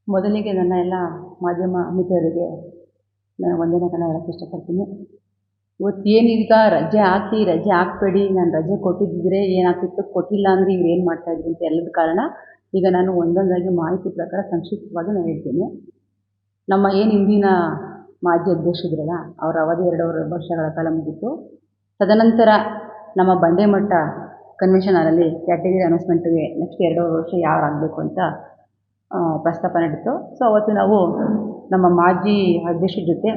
ಮೊದಲಿಗೆ ನನ್ನ ಎಲ್ಲ ಮಾಧ್ಯಮ ಮಿತ್ರರಿಗೆ ನಾನು ವಂದನೆಗಳನ್ನ ಹೇಳೋಕ್ಕೆ ಇಷ್ಟಪಡ್ತೀನಿ. ಇವತ್ತು ಏನೀಗ ರಜೆ ಹಾಕಬೇಡಿ, ನಾನು ರಜೆ ಕೊಟ್ಟಿದ್ದಿದ್ರೆ ಏನಾಗ್ತಿತ್ತು, ಕೊಟ್ಟಿಲ್ಲ ಅಂದರೆ ಇವ್ರು ಏನು ಮಾಡ್ತಾಯಿದ್ರು ಅಂತ ಎಲ್ಲದ ಕಾರಣ ಈಗ ನಾನು ಒಂದೊಂದಾಗಿ ಮಾಹಿತಿ ಪ್ರಕಾರ ಸಂಕ್ಷಿಪ್ತವಾಗಿ ನಾನು ಹೇಳ್ತೀನಿ. ನಮ್ಮ ಏನು ಹಿಂದಿನ ಮಾಜಿ ಅಧ್ಯಕ್ಷರಿದ್ರಲ್ಲ, ಅವರ ಅವಧಿ 2 ವರ್ಷಗಳ ಕಾಲ ಮುಗಿತು. ತದನಂತರ ನಮ್ಮ ಬಂಡೆಮಠ ಕನ್ವೆನ್ಷನ್ ಹಾಲಲ್ಲಿ ಕ್ಯಾಟಗರಿ ಅನೌನ್ಸ್ಮೆಂಟ್ಗೆ ನೆಕ್ಸ್ಟ್ 2 ವರ್ಷ ಯಾರು ಆಗಬೇಕು ಅಂತ ಪ್ರಸ್ತಾಪ ನಡೀತು. ಸೊ ಅವತ್ತು ನಾವು ನಮ್ಮ ಮಾಜಿ ಅಧ್ಯಕ್ಷರ ಜೊತೆ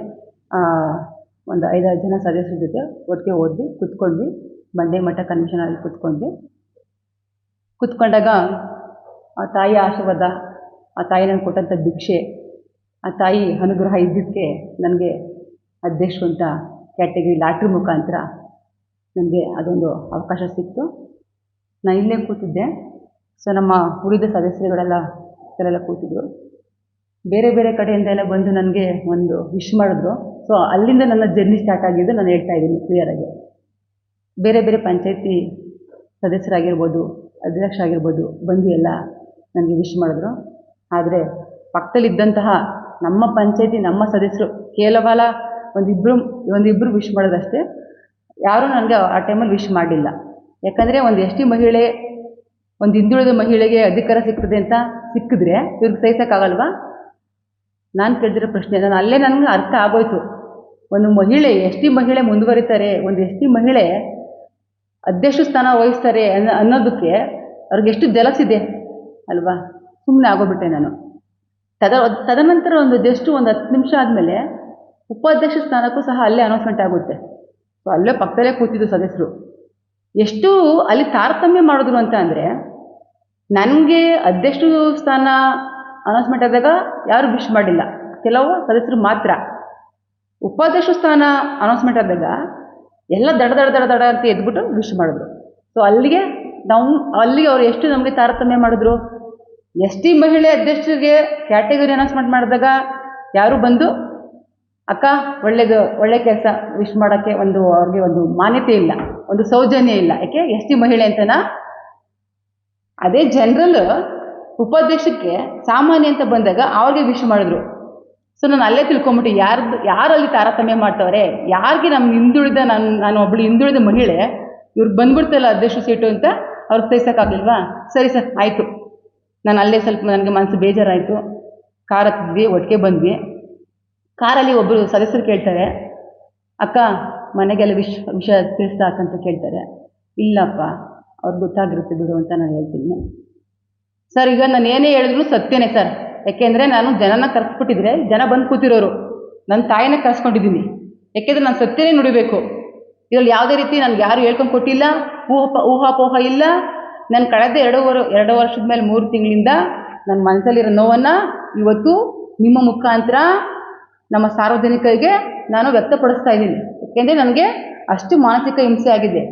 ಒಂದು 5-6 ಜನ ಸದಸ್ಯರ ಜೊತೆ ಒಟ್ಟಿಗೆ ಹೋದ್ವಿ, ಕೂತ್ಕೊಂಡ್ವಿ. ಬಂಡೆಮಠ ಕನ್ವೆನ್ಷನ್ ಹಾಲಲ್ಲಿ ಕೂತ್ಕೊಂಡಾಗ ಆ ತಾಯಿ ಆಶೀರ್ವಾದ, ಆ ತಾಯಿ ನನಗೆ ಕೊಟ್ಟಂಥ ಭಿಕ್ಷೆ, ಆ ತಾಯಿ ಅನುಗ್ರಹ ಇದ್ದಿದ್ದಕ್ಕೆ ನನಗೆ ಅಧ್ಯಕ್ಷರು ಅಂತ ಕ್ಯಾಟಗರಿ ಲಾಟ್ರಿ ಮುಖಾಂತರ ನನಗೆ ಅದೊಂದು ಅವಕಾಶ ಸಿಕ್ತು. ನಾನು ಇಲ್ಲೇ ಕೂತಿದ್ದೆ. ಸೊ ನಮ್ಮ ಉಳಿದ ಸದಸ್ಯರುಗಳೆಲ್ಲ ಕೂತಿದ್ರು. ಬೇರೆ ಬೇರೆ ಕಡೆಯಿಂದ ಎಲ್ಲ ಬಂದು ನನಗೆ ಒಂದು ವಿಶ್ ಮಾಡಿದ್ರು. ಸೊ ಅಲ್ಲಿಂದ ನನ್ನ ಜರ್ನಿ ಸ್ಟಾರ್ಟ್ ಆಗಿದ್ದು ನಾನು ಹೇಳ್ತಾ ಇದ್ದೀನಿ ಕ್ಲಿಯರಾಗಿ. ಬೇರೆ ಬೇರೆ ಪಂಚಾಯತಿ ಸದಸ್ಯರಾಗಿರ್ಬೋದು, ಅಧ್ಯಕ್ಷ ಆಗಿರ್ಬೋದು ಬಂದು ಎಲ್ಲ ನನಗೆ ವಿಶ್ ಮಾಡಿದ್ರು. ಆದರೆ ಪಕ್ಕದಲ್ಲಿದ್ದಂತಹ ನಮ್ಮ ಪಂಚಾಯತಿ ನಮ್ಮ ಸದಸ್ಯರು ಕೇವಲ ಒಂದಿಬ್ಬರು ವಿಶ್ ಮಾಡೋದಷ್ಟೇ, ಯಾರೂ ನನಗೆ ಆ ಟೈಮಲ್ಲಿ ವಿಶ್ ಮಾಡಲಿಲ್ಲ. ಯಾಕಂದರೆ ಒಂದು ಎಸ್ ಟಿ ಮಹಿಳೆ, ಒಂದು ಹಿಂದುಳಿದ ಮಹಿಳೆಗೆ ಅಧಿಕಾರ ಸಿಗ್ತದೆ ಅಂತ ಸಿಕ್ಕಿದ್ರೆ ಇವ್ರಿಗೆ ಸಹಿಸೋಕ್ಕಾಗಲ್ವಾ? ನಾನು ಕೇಳಿದಿರೋ ಪ್ರಶ್ನೆ ಅಲ್ಲೇ ನನಗೆ ಅರ್ಥ ಆಗೋಯ್ತು. ಒಂದು ಮಹಿಳೆ, ಎಸ್ ಟಿ ಮಹಿಳೆ ಮುಂದುವರಿತಾರೆ, ಒಂದು ಎಸ್ ಟಿ ಮಹಿಳೆ ಅಧ್ಯಕ್ಷ ಸ್ಥಾನ ವಹಿಸ್ತಾರೆ ಅನ್ನೋದಕ್ಕೆ ಅವ್ರಿಗೆ ಎಷ್ಟು ಜಲಸಿದೆ ಅಲ್ವಾ? ಸುಮ್ಮನೆ ಆಗೋಗ್ಬಿಟ್ಟೆ ನಾನು. ತದನಂತರ ಒಂದು 10 ನಿಮಿಷ ಆದಮೇಲೆ ಉಪಾಧ್ಯಕ್ಷ ಸ್ಥಾನಕ್ಕೂ ಸಹ ಅಲ್ಲೇ ಅನೌನ್ಸ್ಮೆಂಟ್ ಆಗುತ್ತೆ. ಸೊ ಅಲ್ಲೇ ಪಕ್ಕದಲ್ಲೇ ಕೂತಿದ್ದು ಸದಸ್ಯರು. ಎಷ್ಟು ಅಲ್ಲಿ ತಾರತಮ್ಯ ಮಾಡಿದ್ರು ಅಂತ ಅಂದರೆ, ನನಗೆ ಅಧ್ಯಕ್ಷ ಸ್ಥಾನ ಅನೌನ್ಸ್ಮೆಂಟ್ ಆದಾಗ ಯಾರೂ ವಿಶ್ ಮಾಡಿಲ್ಲ, ಕೆಲವು ಸದಸ್ಯರು ಮಾತ್ರ. ಉಪಾಧ್ಯಕ್ಷ ಸ್ಥಾನ ಅನೌನ್ಸ್ಮೆಂಟ್ ಆದಾಗ ಎಲ್ಲ ದಡ ಅಂತ ಎದ್ಬಿಟ್ಟು ವಿಶ್ ಮಾಡಿದ್ರು. ಸೊ ಅಲ್ಲಿಗೆ ಅವ್ರು ಎಷ್ಟು ನಮಗೆ ತಾರತಮ್ಯ ಮಾಡಿದ್ರು. ಎಸ್ ಟಿ ಮಹಿಳೆ ಅಧ್ಯಕ್ಷರಿಗೆ ಕ್ಯಾಟಗರಿ ಅನೌನ್ಸ್ಮೆಂಟ್ ಮಾಡಿದಾಗ ಯಾರು ಬಂದು ಅಕ್ಕ ಒಳ್ಳೆ ಕೆಲಸ ವಿಶ್ ಮಾಡೋಕ್ಕೆ ಅವ್ರಿಗೆ ಒಂದು ಮಾನ್ಯತೆ ಇಲ್ಲ, ಒಂದು ಸೌಜನ್ಯ ಇಲ್ಲ. ಯಾಕೆ? ಎಸ್ ಟಿ ಮಹಿಳೆ ಅಂತನಾ? ಅದೇ ಜನರಲ್ ಉಪಾಧ್ಯಕ್ಷಕ್ಕೆ ಸಾಮಾನ್ಯ ಅಂತ ಬಂದಾಗ ಅವ್ರಿಗೆ ವಿಶ್ ಮಾಡಿದ್ರು. ಸೊ ನಾನು ಅಲ್ಲೇ ತಿಳ್ಕೊಂಬಿಟ್ಟು ಯಾರಲ್ಲಿ ತಾರತಮ್ಯ ಮಾಡ್ತವ್ರೆ, ಯಾರಿಗೆ ನಾನು ಒಬ್ಬಳು ಹಿಂದುಳಿದ ಮಹಿಳೆ, ಇವ್ರಿಗೆ ಬಂದ್ಬಿಡ್ತಲ್ಲ ಅಧ್ಯಕ್ಷ ಸೀಟು ಅಂತ ಅವ್ರಿಗೆ ಸಹಿಸೋಕ್ಕಾಗಲಿಲ್ವಾ? ಸರಿ ಸರ್, ಆಯಿತು. ನಾನು ಅಲ್ಲೇ ಸ್ವಲ್ಪ ನನಗೆ ಮನಸ್ಸು ಬೇಜಾರಾಯಿತು. ಕಾರ್ ಹತ್ತಿದ್ವಿ, ಒಟ್ಟಿಗೆ ಬಂದ್ವಿ. ಕಾರಲ್ಲಿ ಒಬ್ಬರು ಸದಸ್ಯರು ಕೇಳ್ತಾರೆ, ಅಕ್ಕ ಮನೆಗೆಲ್ಲ ವಿಷಯ ತಿಳಿಸ್ದಾಕಂತ ಕೇಳ್ತಾರೆ. ಇಲ್ಲಪ್ಪ, ಅವ್ರಿಗೆ ಗೊತ್ತಾಗಿರುತ್ತೆ ಬಿಡು ಅಂತ ನಾನು ಹೇಳ್ತೀನಿ. ಸರ್, ಈಗ ನಾನು ಏನೇ ಹೇಳಿದ್ರು ಸತ್ಯನೇ ಸರ್. ಯಾಕೆಂದರೆ ನಾನು ಜನನ ಕರೆಸ್ಬಿಟ್ಟಿದ್ರೆ ಜನ ಬಂದು ಕೂತಿರೋರು, ನನ್ನ ತಾಯಿನ ಕರೆಸ್ಕೊಂಡಿದ್ದೀನಿ. ಯಾಕೆಂದರೆ ನಾನು ಸತ್ಯನೇ ನುಡಿಬೇಕು. ಇದರಲ್ಲಿ ಯಾವುದೇ ರೀತಿ ನನಗೆ ಯಾರು ಹೇಳ್ಕೊಂಡು ಕೊಟ್ಟಿಲ್ಲ, ಊಹಾಪೋಹ ಇಲ್ಲ. ನಾನು ಕಳೆದ 2 ವರ್ಷದ ಮೇಲೆ 3 ತಿಂಗಳಿಂದ ನನ್ನ ಮನಸ್ಸಲ್ಲಿರೋ ನೋವನ್ನು ಇವತ್ತು ನಿಮ್ಮ ಮುಖಾಂತರ ನಮ್ಮ ಸಾರ್ವಜನಿಕರಿಗೆ ನಾನು ವ್ಯಕ್ತಪಡಿಸ್ತಾ ಇದ್ದೀನಿ. ಯಾಕೆಂದರೆ ನನಗೆ ಅಷ್ಟು ಮಾನಸಿಕ ಹಿಂಸೆ ಆಗಿದೆ.